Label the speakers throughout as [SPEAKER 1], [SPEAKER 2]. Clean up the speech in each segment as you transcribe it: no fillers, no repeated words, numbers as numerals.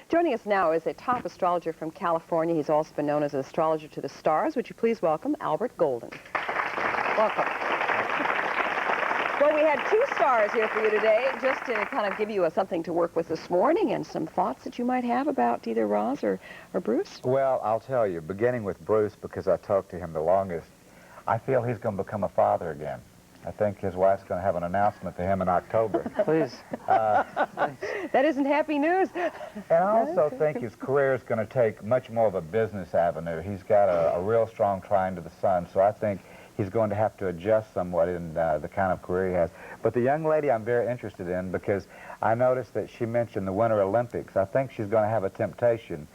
[SPEAKER 1] Joining us now is a top astrologer from California. He's also been known as an astrologer to the stars. Would you please welcome Albert Gaulden? Welcome. Well, we had two stars here for you today, just to kind of give you something to work with this morning and some thoughts that you might have about either Roz or Bruce.
[SPEAKER 2] Well, I'll tell you, beginning with Bruce, because I talked to him the longest, I feel he's going to become a father again. I think his wife's going to have an announcement to him in October.
[SPEAKER 3] Please.
[SPEAKER 1] That isn't happy news.
[SPEAKER 2] And I also think his career is going to take much more of a business avenue. He's got a real strong trine to the sun, so I think he's going to have to adjust somewhat in the kind of career he has. But the young lady I'm very interested in, because I noticed that she mentioned the Winter Olympics. I think she's going to have a temptation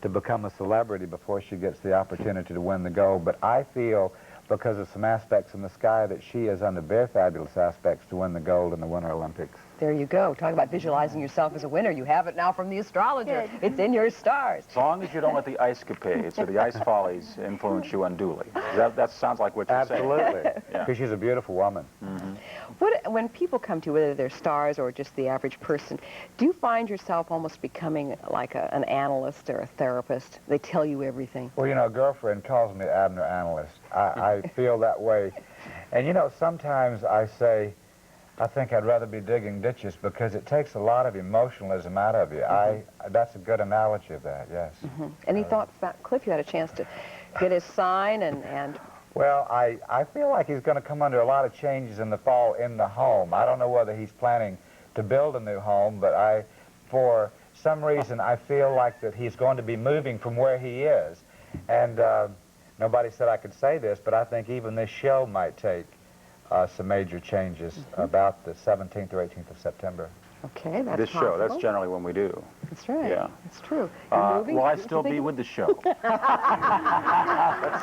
[SPEAKER 2] to become a celebrity before she gets the opportunity to win the gold. But I feel, because of some aspects in the sky, that she is under very fabulous aspects to win the gold in the Winter Olympics.
[SPEAKER 1] There you go. Talk about visualizing yourself as a winner. You have it now from the astrologer. It's in your stars.
[SPEAKER 3] As long as you don't let the ice capades or the ice follies influence you unduly. That sounds like what you're saying.
[SPEAKER 2] Absolutely. Because she's a beautiful woman.
[SPEAKER 1] Mm-hmm. When people come to you, whether they're stars or just the average person, do you find yourself almost becoming like an analyst or a therapist? They tell you everything.
[SPEAKER 2] Well, you know, a girlfriend calls me Abner Analyst. I feel that way. And, you know, sometimes I say, I think I'd rather be digging ditches because it takes a lot of emotionalism out of you. Mm-hmm. That's a good analogy of that, yes.
[SPEAKER 1] Mm-hmm. Any thoughts about Cliff? You had a chance to get his sign and...
[SPEAKER 2] Well, I feel like he's going to come under a lot of changes in the fall in the home. I don't know whether he's planning to build a new home, but for some reason, I feel like that he's going to be moving from where he is. And nobody said I could say this, but I think even this show might take some major changes about the 17th or 18th of September.
[SPEAKER 1] Okay, that's
[SPEAKER 3] this
[SPEAKER 1] possible.
[SPEAKER 3] show, that's generally when we do.
[SPEAKER 1] That's right.
[SPEAKER 3] Yeah.
[SPEAKER 1] That's true.
[SPEAKER 3] Will I still be with the show?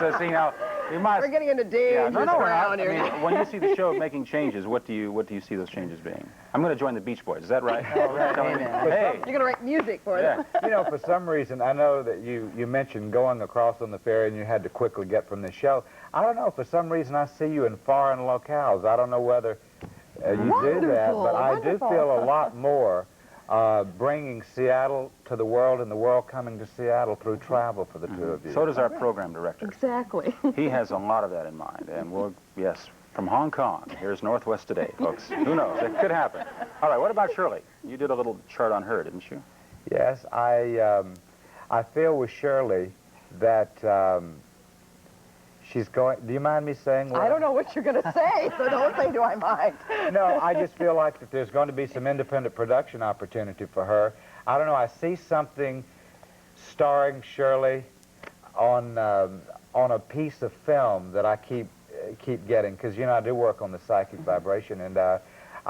[SPEAKER 3] Let's see now.
[SPEAKER 1] We're getting into dangerous ground here.
[SPEAKER 3] I mean, when you see the show making changes, what do you see those changes being? I'm going to join the Beach Boys. Is that right?
[SPEAKER 2] Oh, right.
[SPEAKER 1] Hey, you're going to write music for them.
[SPEAKER 2] You know, for some reason, I know that you mentioned going across on the ferry and you had to quickly get from the show. I don't know. For some reason, I see you in foreign locales. I don't know whether you do that, but I do feel a lot more bringing Seattle to the world and the world coming to Seattle through travel for the two of you.
[SPEAKER 3] So does our program director.
[SPEAKER 1] Exactly.
[SPEAKER 3] He has a lot of that in mind. And yes, from Hong Kong, here's Northwest Today, folks. Who knows? It could happen. All right, what about Shirley? You did a little chart on her, didn't you?
[SPEAKER 2] Yes, I feel with Shirley that she's going... Do you mind me saying what?
[SPEAKER 1] I don't know what you're going to say, so don't say, do I mind?
[SPEAKER 2] No, I just feel like that there's going to be some independent production opportunity for her. I don't know, I see something starring Shirley on a piece of film that I keep getting, because, you know, I do work on the psychic vibration, and I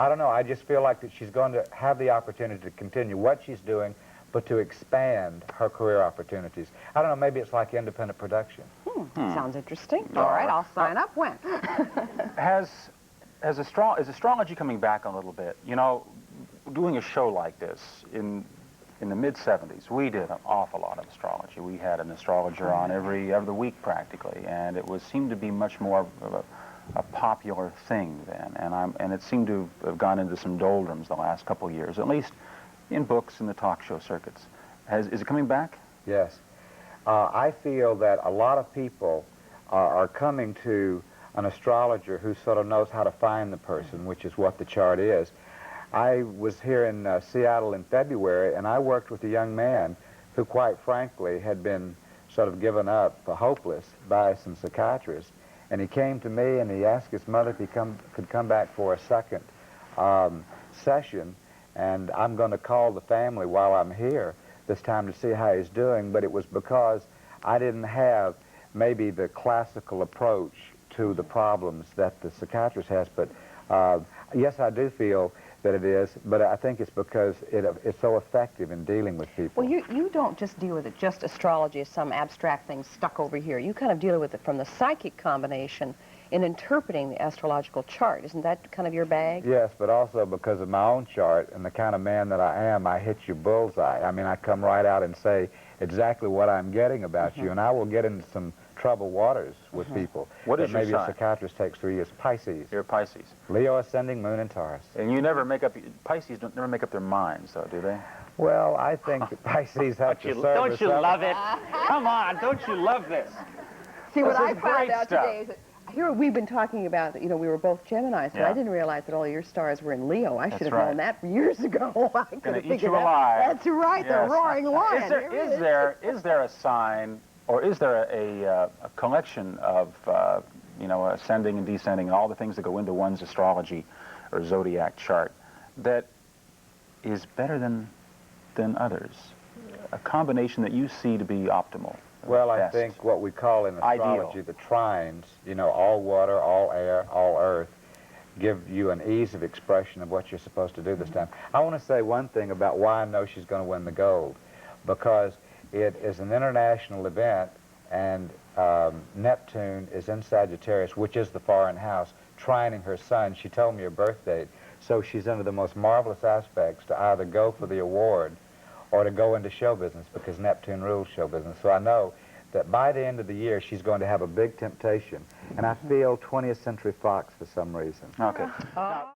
[SPEAKER 2] don't know, I just feel like that she's going to have the opportunity to continue what she's doing, but to expand her career opportunities. I don't know, maybe it's like independent production.
[SPEAKER 1] Sounds interesting. All right, I'll sign up. When?
[SPEAKER 3] Is astrology coming back a little bit? You know, doing a show like this in the mid-'70s, we did an awful lot of astrology. We had an astrologer on every other week practically, and it seemed to be much more of a popular thing then, and it seemed to have gone into some doldrums the last couple of years, at least in books and the talk show circuits. Is it coming back?
[SPEAKER 2] Yes. I feel that a lot of people are coming to an astrologer who sort of knows how to find the person, which is what the chart is. I was here in Seattle in February, and I worked with a young man who, quite frankly, had been sort of given up, hopeless, by some psychiatrists. And he came to me and he asked his mother if he could come back for a second session. And I'm going to call the family while I'm here this time to see how he's doing. But it was because I didn't have maybe the classical approach to the problems that the psychiatrist has. But yes, I do feel that it is, but I think it's because it's so effective in dealing with people.
[SPEAKER 1] Well, you don't just deal with it, just astrology as some abstract thing stuck over here. You kind of deal with it from the psychic combination in interpreting the astrological chart. Isn't that kind of your bag?
[SPEAKER 2] Yes, but also because of my own chart and the kind of man that I am, I hit you bullseye. I mean, I come right out and say exactly what I'm getting about you, and I will get into some troubled waters with people.
[SPEAKER 3] What is your
[SPEAKER 2] maybe
[SPEAKER 3] sign?
[SPEAKER 2] A psychiatrist takes 3 years. Pisces.
[SPEAKER 3] You're Pisces.
[SPEAKER 2] Leo ascending, Moon in Taurus.
[SPEAKER 3] And you never make up, Pisces never make up their minds, though, do they?
[SPEAKER 2] Well, I think the Pisces have to serve
[SPEAKER 3] Don't
[SPEAKER 2] us
[SPEAKER 3] you
[SPEAKER 2] up.
[SPEAKER 3] love it? Come on, don't you love this?
[SPEAKER 1] See, what
[SPEAKER 3] This
[SPEAKER 1] I
[SPEAKER 3] is
[SPEAKER 1] found
[SPEAKER 3] great
[SPEAKER 1] out
[SPEAKER 3] stuff.
[SPEAKER 1] today is that here we've been talking about, you know, we were both Geminis, but I
[SPEAKER 3] Yeah.
[SPEAKER 1] didn't realize that all your stars were in Leo. I should have
[SPEAKER 3] right.
[SPEAKER 1] known that years ago. I could
[SPEAKER 3] Gonna
[SPEAKER 1] have
[SPEAKER 3] eat
[SPEAKER 1] figured
[SPEAKER 3] you
[SPEAKER 1] that.
[SPEAKER 3] alive.
[SPEAKER 1] That's right, the
[SPEAKER 3] Yes.
[SPEAKER 1] roaring lion.
[SPEAKER 3] Is there a sign, or is there a collection of ascending and descending and all the things that go into one's astrology or zodiac chart that is better than others? A combination that you see to be optimal.
[SPEAKER 2] Well, I
[SPEAKER 3] best.
[SPEAKER 2] think what we call in astrology
[SPEAKER 3] Ideal.
[SPEAKER 2] the trines, you know, all water, all air, all earth, give you an ease of expression of what you're supposed to do this time. I want to say one thing about why I know she's going to win the gold, because it is an international event, and Neptune is in Sagittarius, which is the foreign house, trining her sun. She told me her birth date, so she's under the most marvelous aspects to either go for the award or to go into show business, because Neptune rules show business. So I know that by the end of the year, she's going to have a big temptation. And I feel 20th Century Fox for some reason.
[SPEAKER 3] Okay.